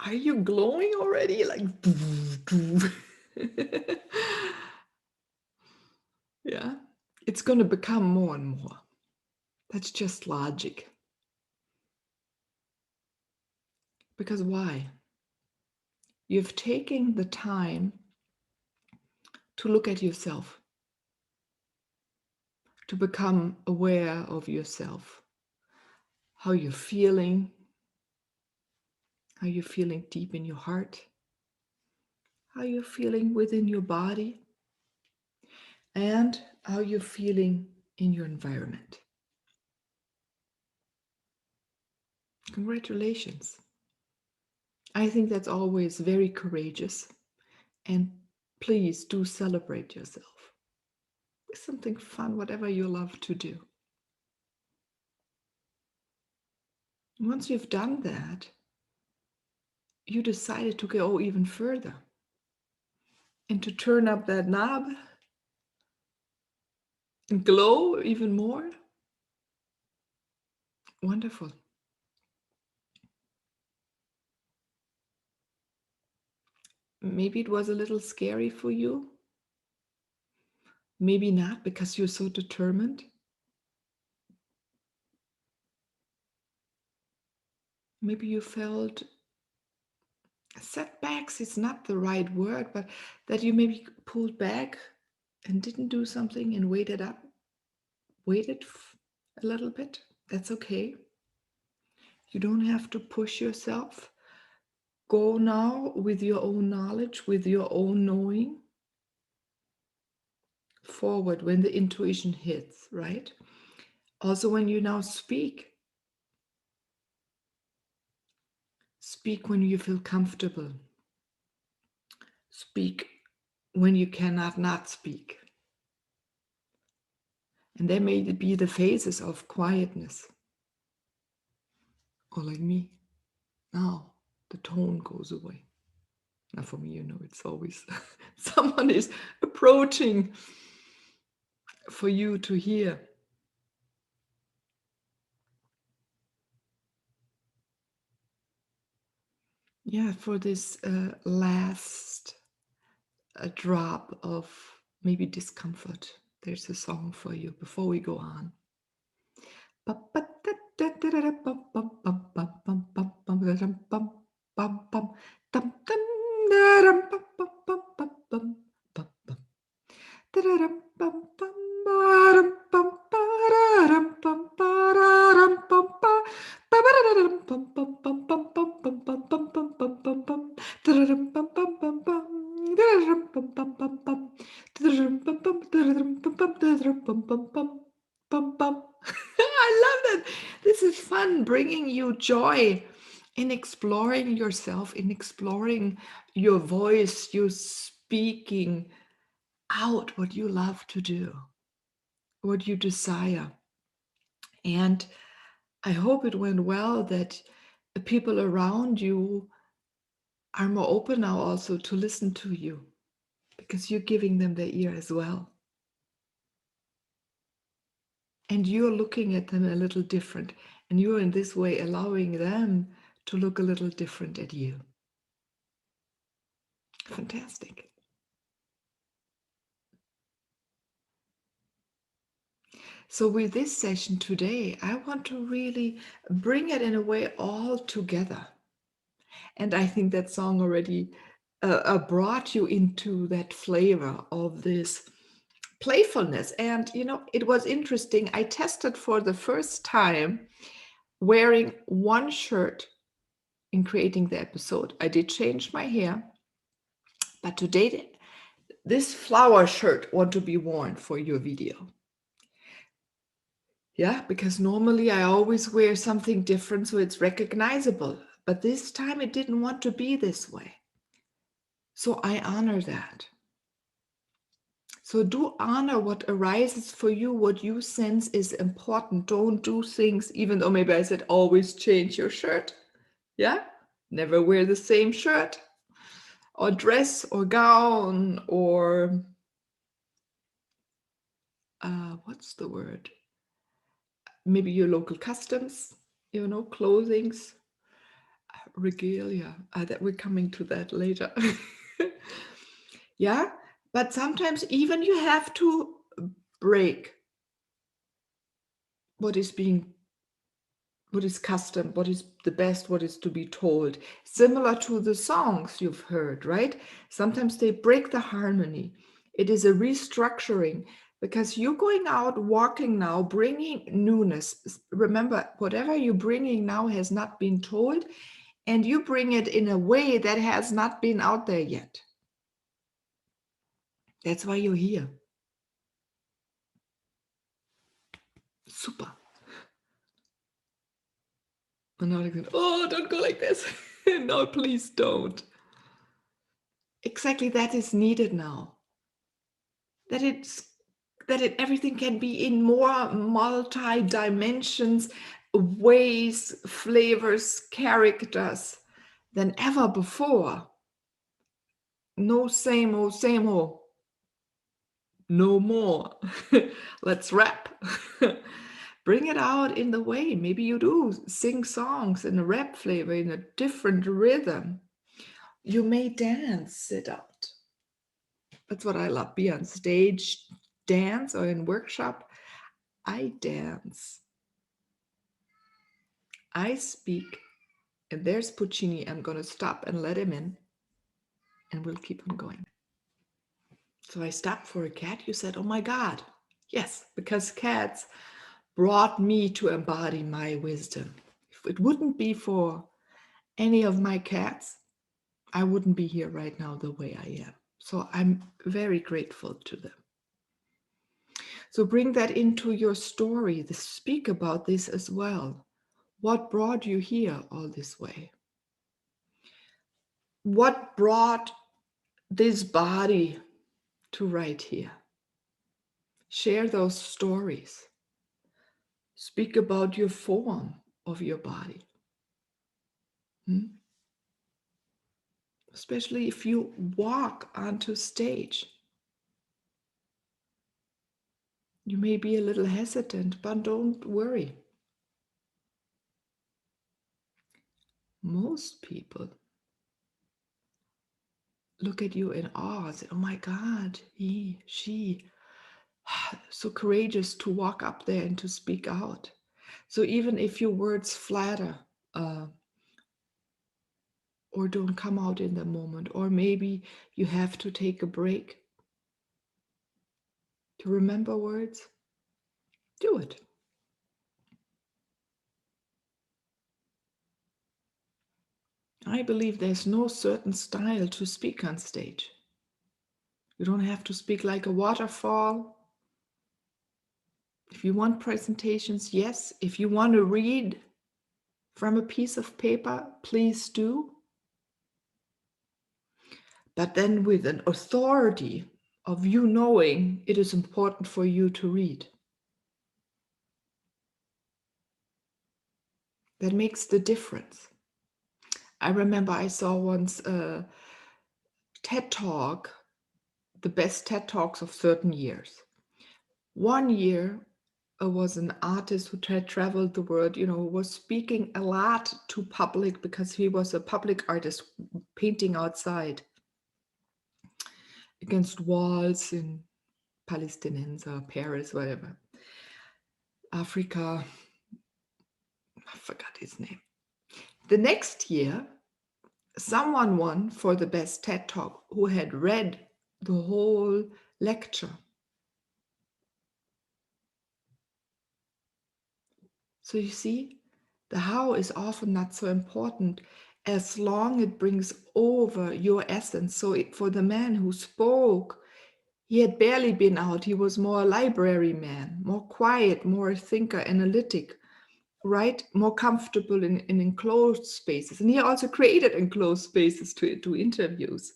Are you glowing already? Like, yeah, it's going to become more and more. That's just logic. Because why? You've taken the time to look at yourself, to become aware of yourself, how you're feeling deep in your heart, how you're feeling within your body, and how you're feeling in your environment. Congratulations. I think that's always very courageous. And please do celebrate yourself with something fun, whatever you love to do. Once you've done that, you decided to go even further and to turn up that knob and glow even more. Wonderful. Maybe it was a little scary for you. Maybe not, because you're so determined. Maybe you felt setbacks is not the right word, but that you maybe pulled back and didn't do something and waited a little bit. That's okay. You don't have to push yourself. Go now with your own knowledge, with your own knowing, forward when the intuition hits, right? Also, when you now speak when you feel comfortable. Speak when you cannot not speak. And there may be the phases of quietness. Or like me, now the tone goes away. Now for me, it's always someone is approaching for you to hear. Yeah, for this last drop of maybe discomfort, there's a song for you before we go on. I love that. This is fun, bringing you joy in exploring yourself, in exploring your voice, you speaking out what you love to do, what you desire. And I hope it went well, that the people around you are more open now also to listen to you, because you're giving them their ear as well. And you're looking at them a little different. And you're in this way allowing them to look a little different at you. Fantastic. So with this session today, I want to really bring it in a way all together. And I think that song already brought you into that flavor of this playfulness. And, it was interesting. I tested for the first time wearing one shirt in creating the episode. I did change my hair, but today this flower shirt want to be worn for your video. Yeah, because normally I always wear something different so it's recognizable. But this time it didn't want to be this way. So I honor that. So do honor what arises for you, what you sense is important. Don't do things, even though maybe I said always change your shirt. Yeah, never wear the same shirt or dress or gown or what's the word? Maybe your local customs, clothings. regalia. That we're coming to that later. Yeah, but sometimes even you have to break what is custom, what is the best, what is to be told. Similar to the songs you've heard, right? Sometimes they break the harmony. It is a restructuring because you're going out walking now, bringing newness. Remember, whatever you're bringing now has not been told, and you bring it in a way that has not been out there yet. That's why you're here. Super. And now like, oh, don't go like this. No, please don't. Exactly, that is needed now. That everything can be in more multi dimensions, ways, flavors, characters than ever before. No same old, same old. No more. Let's rap. Bring it out in the way. Maybe you do sing songs in a rap flavor, in a different rhythm. You may dance it out. That's what I love. Be on stage, dance, or in workshop. I dance. I speak. And there's Puccini. I'm going to stop and let him in. And we'll keep on going. So I stopped for a cat. You said, oh my God. Yes, because cats brought me to embody my wisdom. If it wouldn't be for any of my cats, I wouldn't be here right now the way I am. So I'm very grateful to them. So bring that into your story. Speak about this as well. What brought you here all this way? What brought this body to right here? Share those stories. Speak about your form of your body. Especially if you walk onto stage. You may be a little hesitant, but don't worry. Most people look at you in awe and say, oh my God, he, she, so courageous to walk up there and to speak out. So even if your words flatter or don't come out in the moment, or maybe you have to take a break to remember words, do it. I believe there's no certain style to speak on stage. You don't have to speak like a waterfall. If you want presentations, yes. If you want to read from a piece of paper, please do. But then with an authority of you knowing it is important for you to read. That makes the difference. I remember I saw once a TED Talk, the best TED Talks of certain years. One year was an artist who had traveled the world, was speaking a lot to public because he was a public artist painting outside against walls in Palestinians or Paris, whatever. Africa, I forgot his name. The next year, someone won for the best TED Talk who had read the whole lecture. So you see, the how is often not so important as long it brings over your essence. So for the man who spoke, he had barely been out. He was more a library man, more quiet, more a thinker, analytic, right? More comfortable in enclosed spaces. And he also created enclosed spaces to interviews.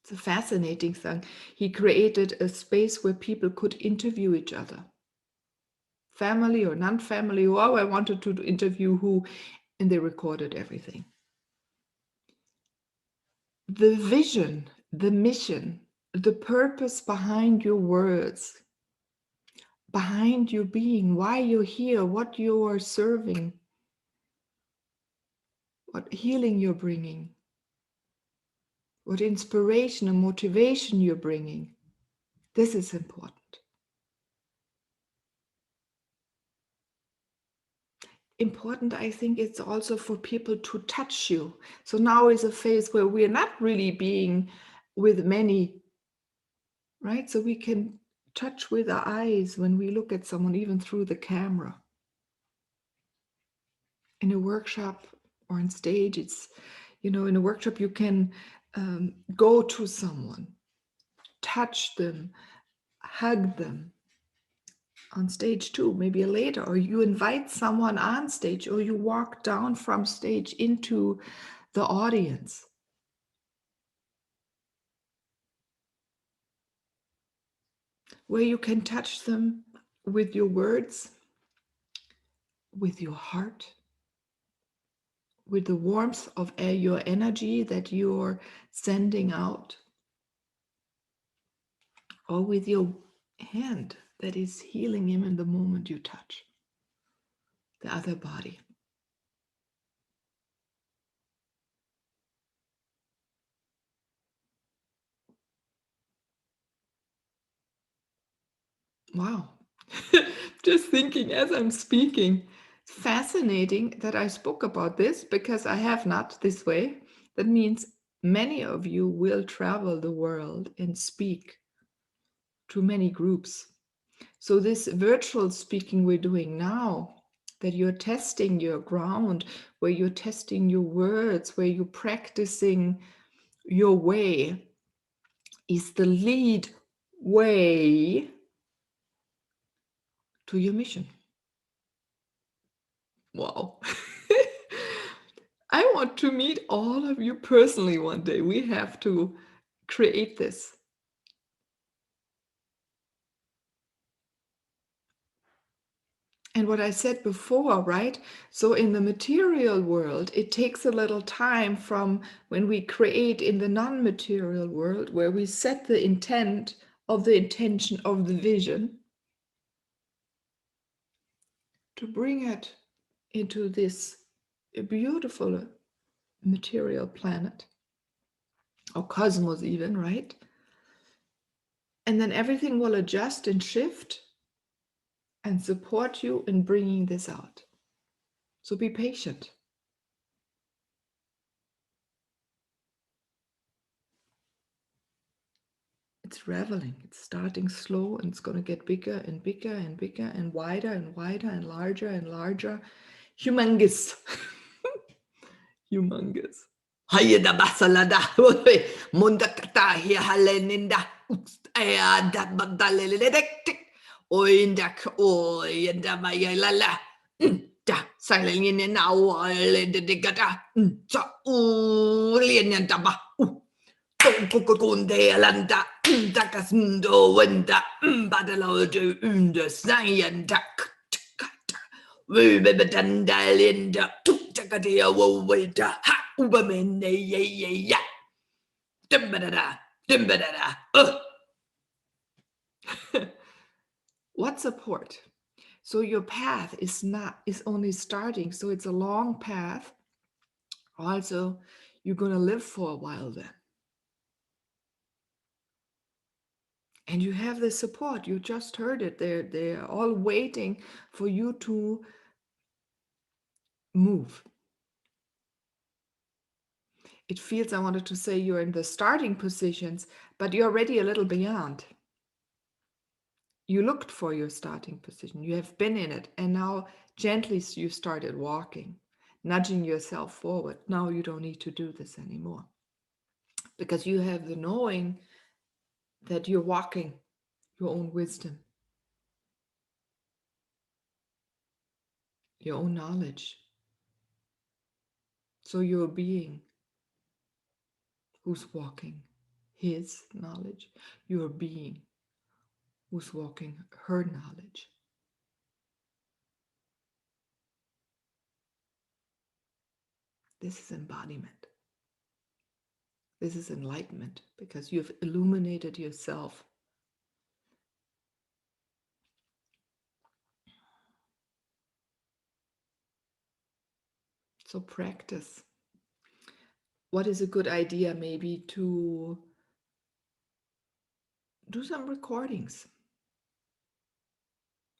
It's a fascinating thing. He created a space where people could interview each other. Family or non-family, whoever wanted to interview who, and they recorded everything. The vision, the mission, the purpose behind your words, behind your being, why you're here, what you are serving, what healing you're bringing, what inspiration and motivation you're bringing. This is important. Important, I think it's also for people to touch you. So now is a phase where we're not really being with many, right? So we can touch with our eyes when we look at someone, even through the camera. In a workshop or on stage, it's, in a workshop, you can go to someone, touch them, hug them. On stage too, maybe later, or you invite someone on stage, or you walk down from stage into the audience. Where you can touch them with your words, with your heart, with the warmth of your energy that you're sending out, or with your hand that is healing him in the moment you touch the other body. Wow. Just thinking as I'm speaking, fascinating that I spoke about this, because I have not this way. That means many of you will travel the world and speak to many groups. So this virtual speaking we're doing now, that you're testing your ground, where you're testing your words, where you're practicing your way, is the lead way to your mission. Wow. I want to meet all of you personally one day. We have to create this. And what I said before, right? So in the material world, it takes a little time from when we create in the non-material world, where we set the intent of the intention of the vision, to bring it into this beautiful material planet, or cosmos even, right? And then everything will adjust and shift and support you in bringing this out. So be patient. It's reveling. It's starting slow, and it's going to get bigger and bigger and bigger and wider and wider and larger and larger. Humongous. Humongous. Hayada basalada. Munda kata hi haleninda. Ayada badalelelek. Oindak oyenda mayalala. Da silent now the gata. Sa ulian ba. Kunde alanda. Takasundo wenda. Badalo do unda sayanda. Rubedandalinda. Takadia woweda. Ha ubamene ya. Dimbada. Dimbada. What support? So your path is only starting. So it's a long path. Also, you're going to live for a while then. And you have the support. You just heard it. They're all waiting for you to move. It feels, I wanted to say, you're in the starting positions, but you're already a little beyond. You looked for your starting position. You have been in it. And now gently you started walking, nudging yourself forward. Now you don't need to do this anymore, because you have the knowing that you're walking your own wisdom, your own knowledge. So you're a being who's walking his knowledge. You're a being who's walking her knowledge. This is embodiment. This is enlightenment, because you've illuminated yourself. So practice. what is a good idea maybe to do some recordings?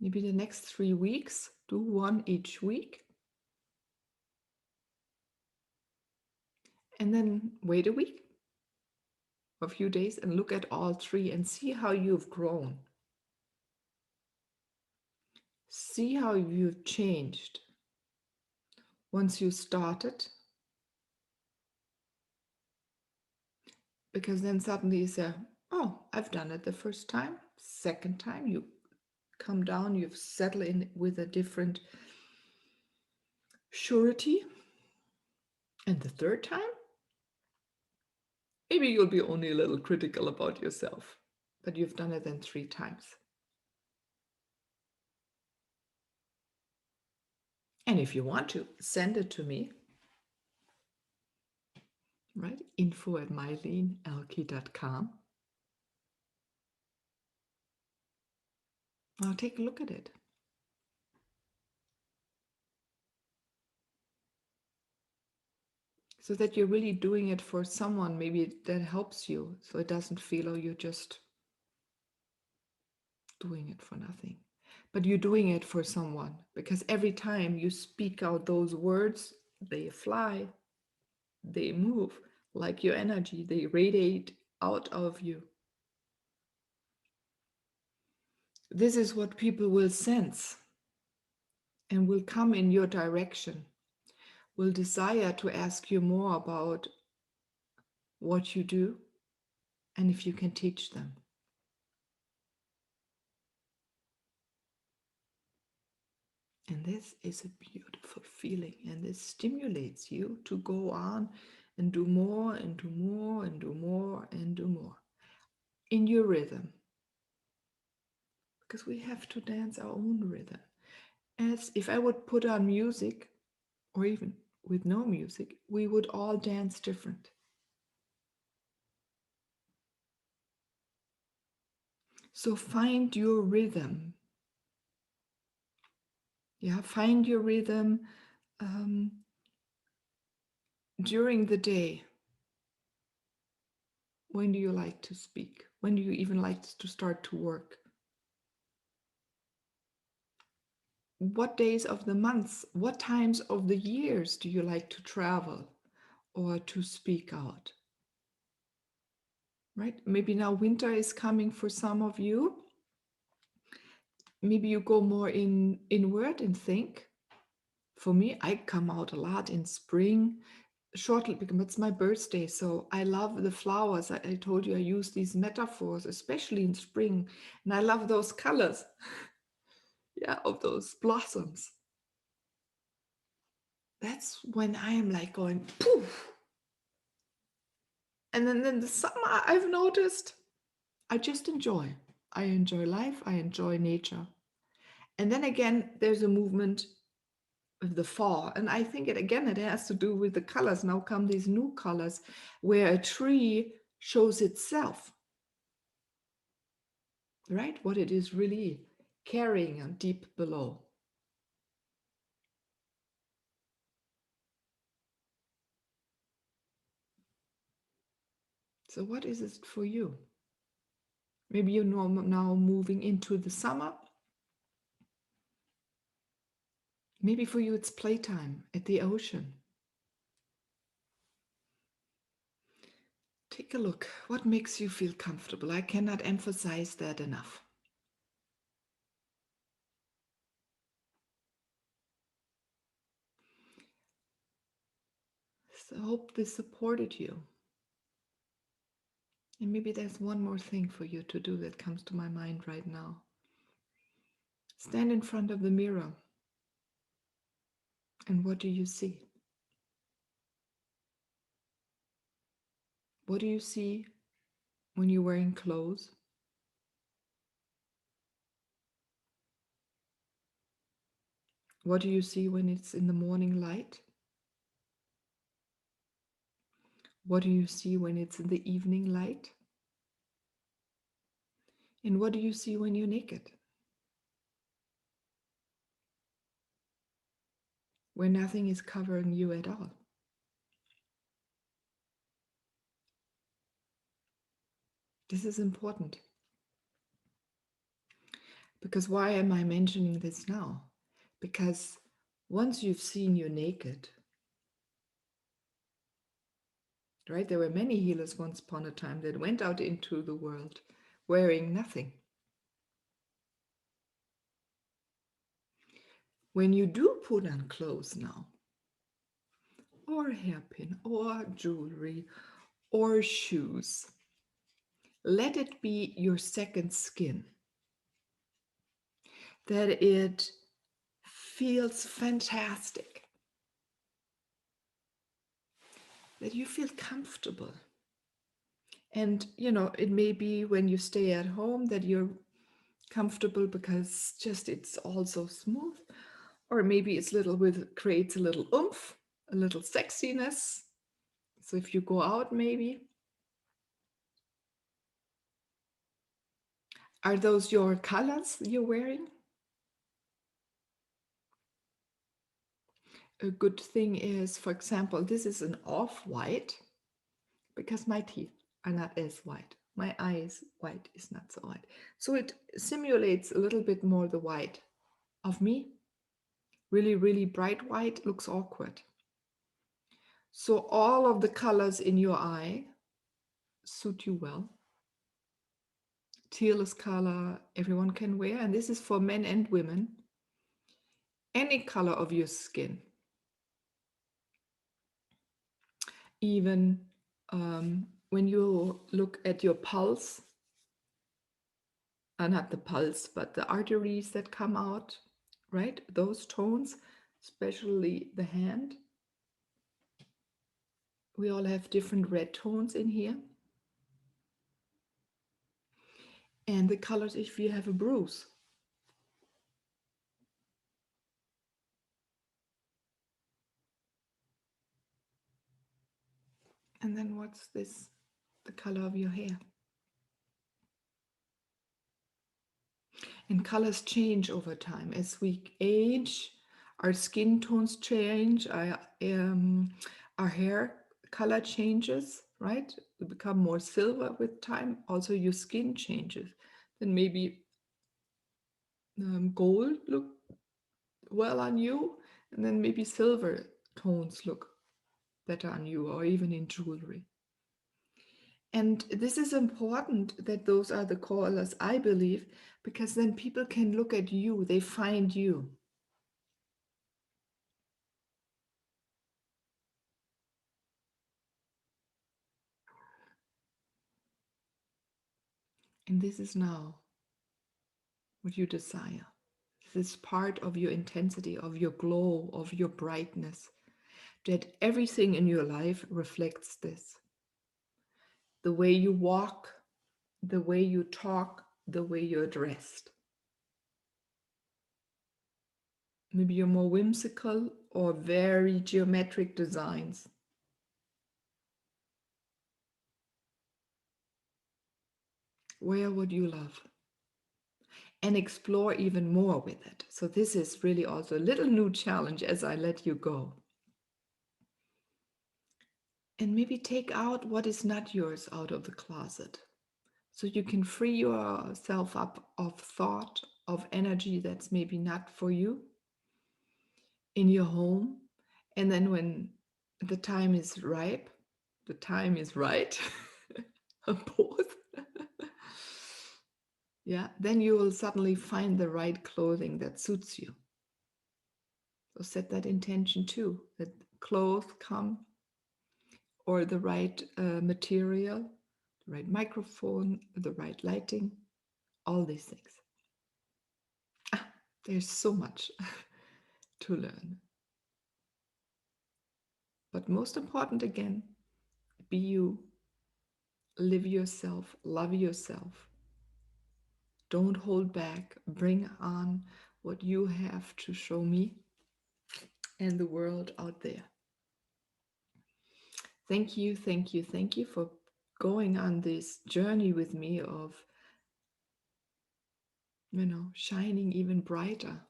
Maybe the next 3 weeks, do one each week. And then wait a week, a few days, and look at all three and see how you've grown. See how you've changed once you started. Because then suddenly you say, oh, I've done it the first time. Second time, you come down, you've settled in with a different surety. And the third time, maybe you'll be only a little critical about yourself, but you've done it then 3 times. And if you want to, send it to me, right? info@meilinehlke.com. I'll take a look at it. So that you're really doing it for someone, maybe that helps you. So it doesn't feel, oh, you're just doing it for nothing. But you're doing it for someone, because every time you speak out those words, they fly, they move like your energy, they radiate out of you. This is what people will sense and will come in your direction, will desire to ask you more about what you do and if you can teach them. And this is a beautiful feeling, and this stimulates you to go on and do more and do more and do more and do more in your rhythm. Because we have to dance our own rhythm. As if I would put on music, or even with no music, we would all dance different. So find your rhythm. Yeah, find your rhythm during the day. When do you like to speak? When do you even like to start to work? What days of the months, what times of the years do you like to travel or to speak out? Right? Maybe now winter is coming for some of you. Maybe you go more inward and think. For me, I come out a lot in spring, shortly, because it's my birthday. So I love the flowers. I told you I use these metaphors, especially in spring. And I love those colors, yeah, of those blossoms. That's when I am like going poof. And then in the summer, I've noticed I just enjoy. I enjoy life. I enjoy nature. And then again, there's a movement of the fall. And I think it has to do with the colors. Now come these new colors where a tree shows itself, right? What it is really carrying on deep below. So what is it for you? Maybe you're now moving into the summer. Maybe for you it's playtime at the ocean. Take a look. What makes you feel comfortable? I cannot emphasize that enough. So I hope this supported you. And maybe there's one more thing for you to do that comes to my mind right now. Stand in front of the mirror. And what do you see? What do you see when you're wearing clothes? What do you see when it's in the morning light? What do you see when it's in the evening light? And what do you see when you're naked? Where nothing is covering you at all. This is important. Because why am I mentioning this now? Because once you've seen you naked, right? There were many healers once upon a time that went out into the world wearing nothing. When you do put on clothes now, or hairpin, or jewelry, or shoes, let it be your second skin, that it feels fantastic, that you feel comfortable. And, it may be when you stay at home that you're comfortable because just it's all so smooth, or maybe it's creates a little oomph, a little sexiness. So if you go out, maybe, are those your colors you're wearing? A good thing is, for example, this is an off-white because my teeth are not as white. My eyes white is not so white. So it simulates a little bit more the white of me. Really, really bright white looks awkward. So all of the colors in your eye suit you well. Teal is color everyone can wear, and this is for men and women. Any color of your skin. Even when you look at your pulse, not the pulse, but the arteries that come out, right? Those tones, especially the hand. We all have different red tones in here. And the colors if you have a bruise. And then what's this? The color of your hair. And colors change over time. As we age, our skin tones change, our hair color changes, right? We become more silver with time. Also, your skin changes. Then maybe gold look well on you, and then maybe silver tones look better on you, or even in jewelry. And this is important that those are the colors, I believe, because then people can look at you, they find you. And this is now what you desire. This is part of your intensity, of your glow, of your brightness, that everything in your life reflects this. The way you walk, the way you talk, the way you're dressed. Maybe you're more whimsical or very geometric designs. Wear what you love and explore even more with it. So this is really also a little new challenge as I let you go. And maybe take out what is not yours out of the closet. So you can free yourself up of thought, of energy that's maybe not for you in your home. And then when the time is ripe, the time is right, both. Yeah, then you will suddenly find the right clothing that suits you. So set that intention too, that clothes come, or the right material, the right microphone, the right lighting, all these things. There's so much to learn. But most important again, be you, live yourself, love yourself. Don't hold back, bring on what you have to show me and the world out there. Thank you, thank you, thank you for going on this journey with me of, shining even brighter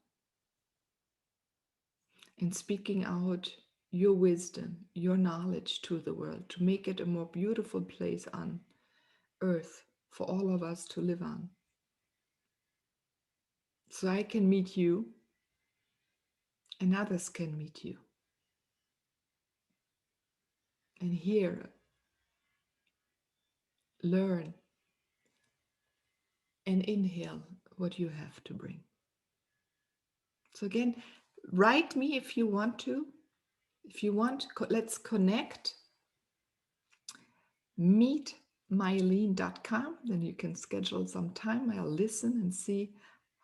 and speaking out your wisdom, your knowledge to the world to make it a more beautiful place on earth for all of us to live on. So I can meet you and others can meet you. And here, learn and inhale what you have to bring. So again, write me if you want to. If you want, let's connect. Meetmeilin.com. Then you can schedule some time. I'll listen and see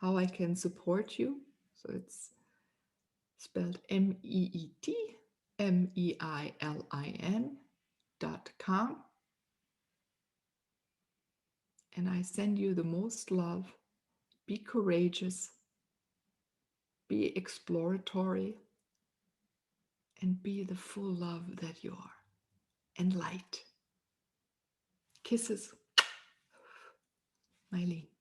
how I can support you. So it's spelled MEETMEILIN.com. And I send you the most love. Be courageous, be exploratory, and be the full love that you are. And light. Kisses, Meilin.